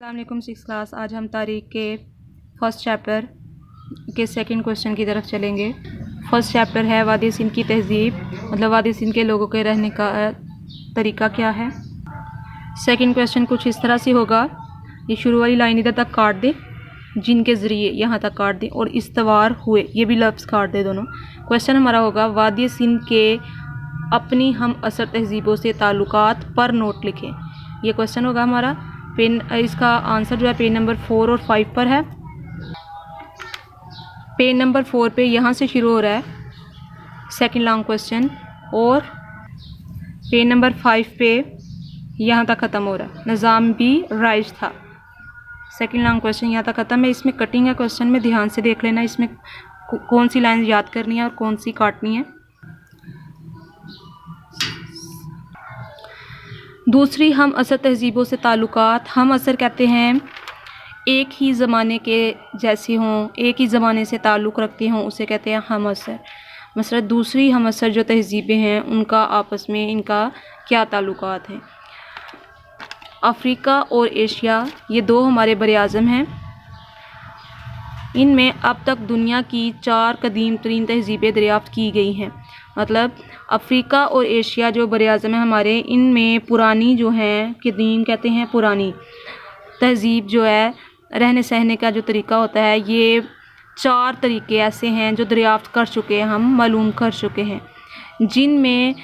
अस्सलामुअलैकुम six class. आज हम तारीख़ के फर्स्ट चैप्टर के सेकंड क्वेश्चन की तरफ चलेंगे। फर्स्ट चैप्टर है वादी सिंध की तहज़ीब, मतलब वादी सिंध के लोगों के रहने का तरीका क्या है। सेकंड क्वेश्चन कुछ इस तरह से होगा, ये शुरू वाली लाइन इधर तक काट दे, जिनके ज़रिए यहाँ तक काट दे, और इस्तवार हुए ये भी लफ्ज़ काट दे दोनों। क्वेश्चन हमारा होगा वादी सिंध के अपनी हम असर तहज़ीबों से ताल्लुकात पर नोट लिखें। ये क्वेश्चन होगा हमारा। पेन इसका आंसर जो है पेज नंबर 4 और 5 पर है। पेज नंबर 4 पे यहाँ से शुरू हो रहा है सेकंड लॉन्ग क्वेश्चन, और पेज नंबर 5 पे यहाँ तक ख़त्म हो रहा है। निज़ाम भी राइज था। सेकंड लॉन्ग क्वेश्चन यहाँ तक ख़त्म है। इसमें कटिंग है क्वेश्चन में, ध्यान से देख लेना इसमें कौन सी लाइन याद करनी है और कौन सी काटनी है। दूसरी हम असर तहज़ीबों से ताल्लुकात, हम असर कहते हैं एक ही ज़माने के जैसे हों, एक ही ज़माने से ताल्लुक़ रखते हों, उसे कहते हैं हम असर। मसलन दूसरी हम असर जो तहज़ीबें हैं उनका आपस में इनका क्या ताल्लुकात हैं। अफ्रीका और एशिया ये दो हमारे बर-ए-आज़म हैं। इनमें अब तक दुनिया की 4 कदीम तरीन तहज़ीबें दरियाफ़्त की गई हैं। मतलब अफ्रीका और एशिया जो बर-ए-आज़म है हमारे, इनमें पुरानी जो हैं, कदीम कहते हैं पुरानी तहज़ीब जो है, रहने सहने का जो तरीका होता है, ये 4 तरीके ऐसे हैं जो दरियाफ़्त कर चुके हैं, हम मालूम कर चुके हैं, जिनमें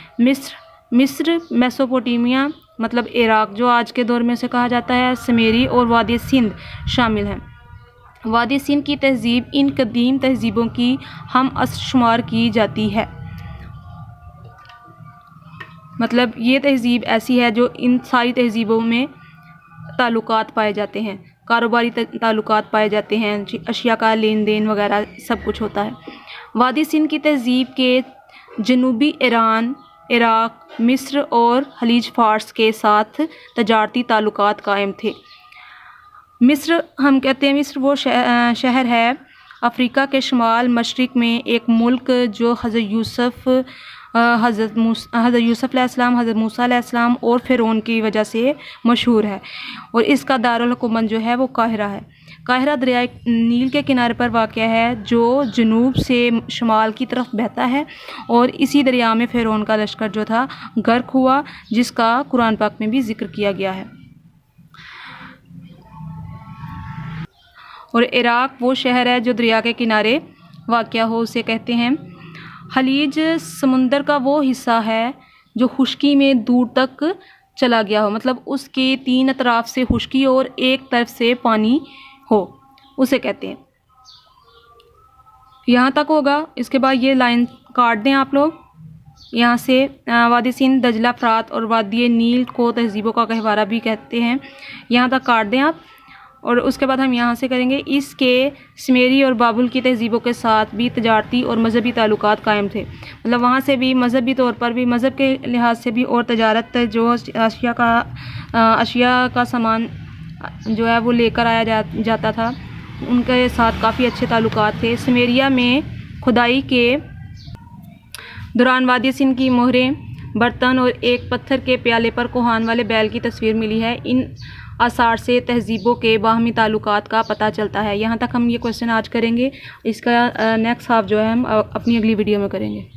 मिस्र, मेसोपोटामिया मतलब इराक़ जो आज के दौर में से कहा जाता है, सुमेरी और वादी सिंध शामिल हैं। वादी सिंध की तहज़ीब इन कदीम तहज़ीबों की हम शुमार की जाती है। मतलब ये तहज़ीब ऐसी है जो इन सारी तहज़ीबों में ताल्लुकात पाए जाते हैं, कारोबारी ताल्लुकात पाए जाते हैं, अशिया का लेन देन वगैरह सब कुछ होता है। वादी सिंध की तहज़ीब के जनूबी ईरान, इराक़, मिस्र और खलीज फ़ारस के साथ तजारती ताल्लुकात कायम थे। मिस्र हम कहते हैं, मिस्र वो शहर है अफ्रीका के शुमाल मशरिक़ में एक मुल्क जो हज़रत यूसुफ़ अलैहिस्सलाम, हज़रत मूसा अलैहिस्सलाम और फ़िरौन की वजह से मशहूर है, और इसका दारुल हुकूमत जो है वो काहिरा है। काहिरा दरिया नील के किनारे पर वाक़या है जो जनूब से शुमाल की तरफ बहता है, और इसी दरिया में फ़िरौन का लश्कर जो था गर्क हुआ, जिसका कुरान पाक में भी ज़िक्र किया गया है। और इराक़ वो शहर है जो दरिया के किनारे वाक़या हो, उसे कहते हैं खलीज। समुंदर का वो हिस्सा है जो खुश्की में दूर तक चला गया हो, मतलब उसके 3 अतराफ़ से खुश्की और एक तरफ से पानी हो, उसे कहते हैं। यहाँ तक होगा। इसके बाद ये लाइन काट दें आप लोग यहाँ से। वादी सिंध, दजला, फ़रात और वादी नील को तहज़ीबों का गहवारा भी कहते हैं। यहाँ तक काट दें आप। और उसके बाद हम यहाँ से करेंगे, इसके सुमेरी और बाबुल की तहज़ीबों के साथ भी तजारती और मजहबी ताल्लुकात कायम थे। मतलब वहाँ से भी मजहबी तौर पर भी, मज़हब के लिहाज से भी, और तजारत जो अशिया का सामान जो है वो लेकर आया जाता था, उनके साथ काफ़ी अच्छे ताल्लुकात थे। सुमेरिया में खुदाई के दौरान वादी सिंध की मोहरें, बर्तन और एक पत्थर के प्याले पर कोहान वाले बैल की तस्वीर मिली है। इन आसार से तहज़ीबों के बाहमी ताल्लुकात का पता चलता है। यहाँ तक हम ये क्वेश्चन आज करेंगे। इसका नेक्स्ट हाफ जो है हम अपनी अगली वीडियो में करेंगे।